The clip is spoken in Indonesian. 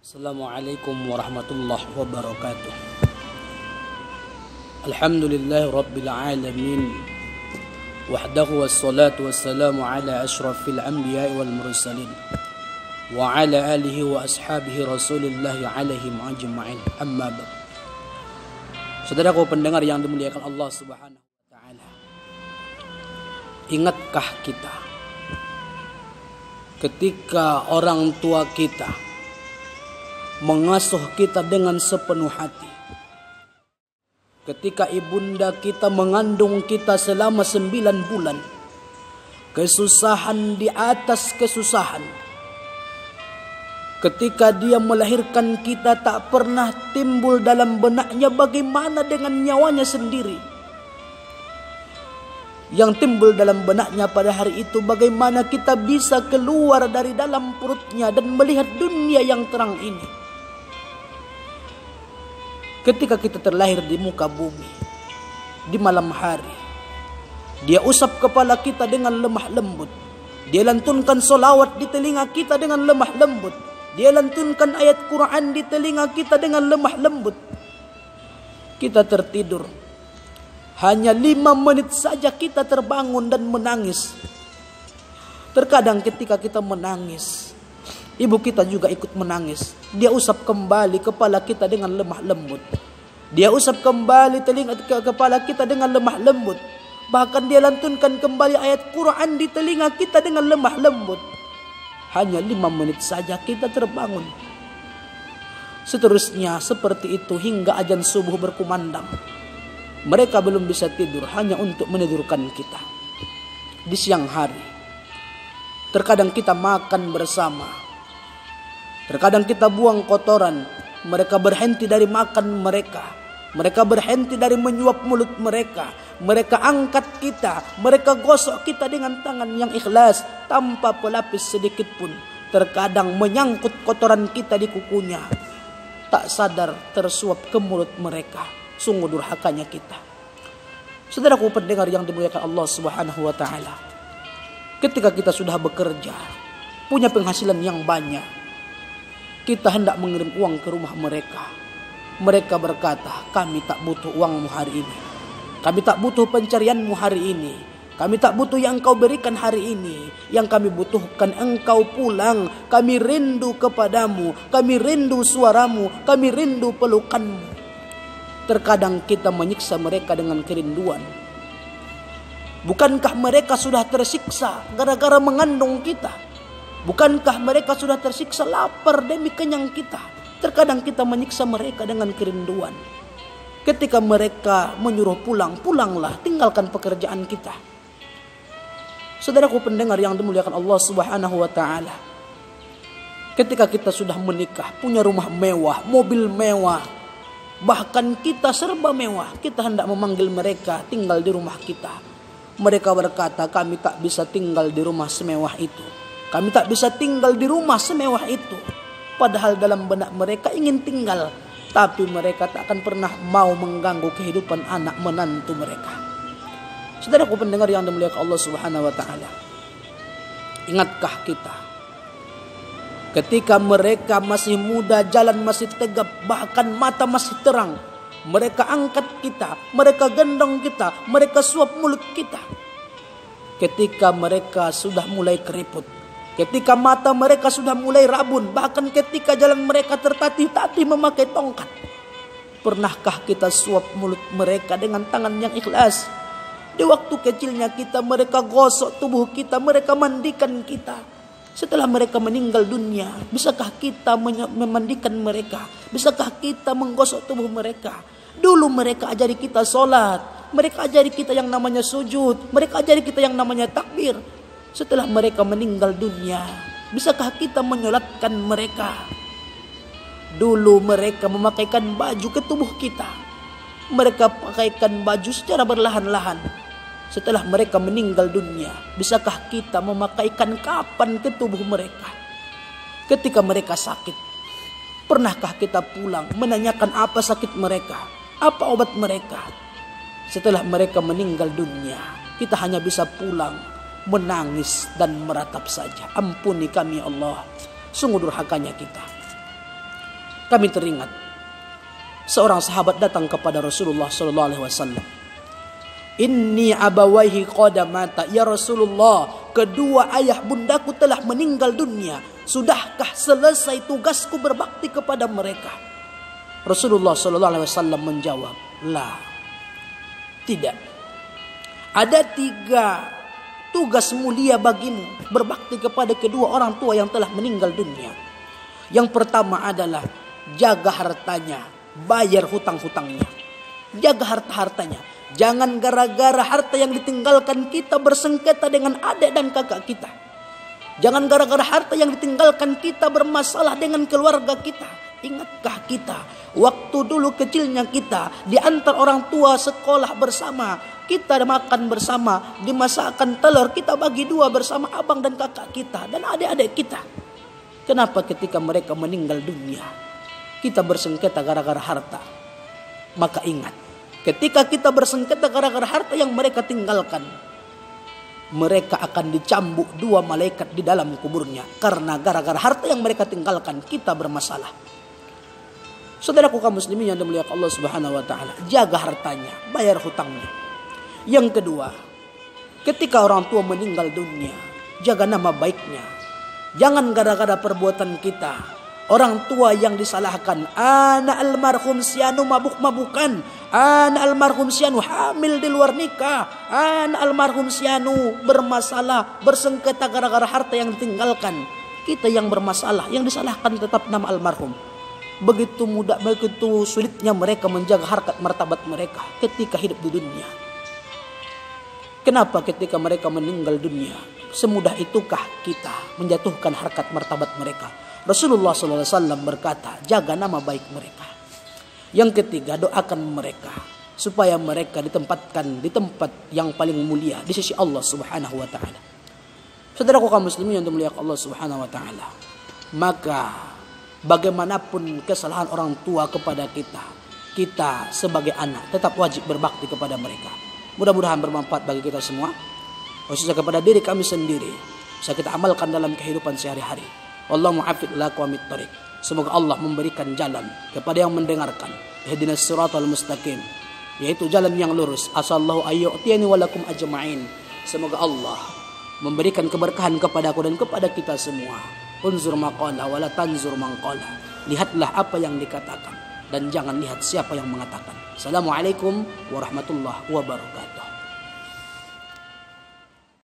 Assalamualaikum warahmatullahi wabarakatuh. Alhamdulillahi rabbil alamin. Wahdahu wassalatu wassalamu ala ashrafil anbiya'i wal mursalin wa ala alihi wa ashabihi rasulillahi alaihim ajma'in. Amma ba'd. Saudaraku pendengar yang dimuliakan Allah Subhanahu wa taala. Ingatkah kita ketika orang tua kita mengasuh kita dengan sepenuh hati, ketika ibunda kita mengandung kita selama 9 bulan, kesusahan di atas kesusahan, ketika dia melahirkan kita tak pernah timbul dalam benaknya bagaimana dengan nyawanya sendiri. Yang timbul dalam benaknya pada hari itu bagaimana kita bisa keluar dari dalam perutnya dan melihat dunia yang terang ini. Ketika kita terlahir di muka bumi, di malam hari, dia usap kepala kita dengan lemah lembut. Dia lantunkan solawat di telinga kita dengan lemah lembut. Dia lantunkan ayat Quran di telinga kita dengan lemah lembut. Kita tertidur. Hanya 5 menit saja kita terbangun dan menangis. Terkadang ketika kita menangis, ibu kita juga ikut menangis. Dia usap kembali kepala kita dengan lemah lembut. Dia usap kembali telinga kepala kita dengan lemah lembut. Bahkan dia lantunkan kembali ayat Quran di telinga kita dengan lemah lembut. Hanya 5 menit saja kita terbangun. Seterusnya seperti itu hingga azan subuh berkumandang. Mereka belum bisa tidur hanya untuk menidurkan kita. Di siang hari, terkadang kita makan bersama. Terkadang kita buang kotoran, mereka berhenti dari makan mereka. Mereka berhenti dari menyuap mulut mereka. Mereka angkat kita, mereka gosok kita dengan tangan yang ikhlas tanpa pelapis sedikit pun. Terkadang menyangkut kotoran kita di kukunya. Tak sadar tersuap ke mulut mereka. Sungguh durhakanya kita. Saudaraku pendengar yang dimuliakan Allah Subhanahu wa taala. Ketika kita sudah bekerja, punya penghasilan yang banyak, kita hendak mengirim uang ke rumah mereka. Mereka berkata, kami tak butuh uangmu hari ini. Kami tak butuh pencarianmu hari ini. Kami tak butuh yang engkau berikan hari ini. Yang kami butuhkan engkau pulang. Kami rindu kepadamu. Kami rindu suaramu. Kami rindu pelukanmu. Terkadang kita menyiksa mereka dengan kerinduan. Bukankah mereka sudah tersiksa gara-gara mengandung kita? Bukankah mereka sudah tersiksa lapar demi kenyang kita? Terkadang kita menyiksa mereka dengan kerinduan. Ketika mereka menyuruh pulang, pulanglah, tinggalkan pekerjaan kita. Saudaraku pendengar yang dimuliakan Allah Subhanahu wa taala. Ketika kita sudah menikah, punya rumah mewah, mobil mewah, bahkan kita serba mewah, kita hendak memanggil mereka tinggal di rumah kita. Mereka berkata, kami tak bisa tinggal di rumah semewah itu. Kami tak bisa tinggal di rumah semewah itu. Padahal dalam benak mereka ingin tinggal. Tapi mereka tak akan pernah mau mengganggu kehidupan anak menantu mereka. Saudaraku pendengar yang dimuliakan Allah Subhanahu wa taala. Ingatkah kita ketika mereka masih muda, jalan masih tegap, bahkan mata masih terang, mereka angkat kita, mereka gendong kita, mereka suap mulut kita. Ketika mereka sudah mulai keriput, ketika mata mereka sudah mulai rabun, bahkan ketika jalan mereka tertatih-tatih memakai tongkat, pernahkah kita suap mulut mereka dengan tangan yang ikhlas? Di waktu kecilnya kita, mereka gosok tubuh kita, mereka mandikan kita. Setelah mereka meninggal dunia, bisakah kita memandikan mereka? Bisakah kita menggosok tubuh mereka? Dulu mereka ajari kita sholat, mereka ajari kita yang namanya sujud, mereka ajari kita yang namanya takbir. Setelah mereka meninggal dunia, bisakah kita menyolatkan mereka? Dulu mereka memakaikan baju ke tubuh kita. Mereka pakaikan baju secara berlahan-lahan. Setelah mereka meninggal dunia, bisakah kita memakaikan kapan ke tubuh mereka? Ketika mereka sakit, pernahkah kita pulang menanyakan apa sakit mereka? Apa obat mereka? Setelah mereka meninggal dunia, kita hanya bisa pulang menangis dan meratap saja. Ampuni kami Allah, sungguh durhakanya kita. Kami teringat seorang sahabat datang kepada Rasulullah sallallahu alaihi wasallam. Inni abawaihi qad mata, ya Rasulullah, kedua ayah bundaku telah meninggal dunia. Sudahkah selesai tugasku berbakti kepada mereka? Rasulullah sallallahu alaihi wasallam menjawab, "La." Tidak. Ada 3 tugas mulia bagimu berbakti kepada kedua orang tua yang telah meninggal dunia. Yang pertama adalah jaga hartanya, bayar hutang-hutangnya. Jaga harta-hartanya. Jangan gara-gara harta yang ditinggalkan kita bersengketa dengan adik dan kakak kita. Jangan gara-gara harta yang ditinggalkan kita bermasalah dengan keluarga kita. Ingatkah kita waktu dulu kecilnya kita diantar orang tua sekolah bersama, kita makan bersama, dimasakkan telur, kita bagi 2 bersama abang dan kakak kita dan adik-adik kita. Kenapa ketika mereka meninggal dunia kita bersengketa gara-gara harta? Maka ingat, ketika kita bersengketa gara-gara harta yang mereka tinggalkan, mereka akan dicambuk 2 malaikat di dalam kuburnya. Karena gara-gara harta yang mereka tinggalkan kita bermasalah. Saudaraku kaum muslimin yang dimuliakan Allah Subhanahu wa taala, jaga hartanya, bayar hutangnya. Yang kedua, ketika orang tua meninggal dunia, jaga nama baiknya. Jangan gara-gara perbuatan kita orang tua yang disalahkan. Anak almarhum sianu mabuk-mabukan, anak almarhum sianu hamil di luar nikah, anak almarhum sianu bermasalah, bersengketa gara-gara harta yang ditinggalkan. Kita yang bermasalah, yang disalahkan tetap nama almarhum. Begitu mudah, begitu sulitnya mereka menjaga harkat martabat mereka ketika hidup di dunia. Kenapa ketika mereka meninggal dunia semudah itukah kita menjatuhkan harkat martabat mereka? Rasulullah SAW berkata, jaga nama baik mereka. Yang ketiga, doakan mereka supaya mereka ditempatkan di tempat yang paling mulia di sisi Allah Subhanahu wa taala. Saudaraku kaum muslimin yang dimuliakan Allah Subhanahu wa taala, maka bagaimanapun kesalahan orang tua kepada kita, kita sebagai anak tetap wajib berbakti kepada mereka. Mudah-mudahan bermanfaat bagi kita semua, khususnya kepada diri kami sendiri, bisa kita amalkan dalam kehidupan sehari-hari. Wallahu muwaffiq ila aqwamit thoriq. Semoga Allah memberikan jalan kepada yang mendengarkan. Ihdinas siratal mustaqim, yaitu jalan yang lurus. Asallahu ayyu'tiyani wa lakum ajma'in. Semoga Allah memberikan keberkahan kepadaku dan kepada kita semua. Unzur maqala wa la tanzur maqala. Lihatlah apa yang dikatakan dan jangan lihat siapa yang mengatakan. Assalamualaikum warahmatullahi wabarakatuh.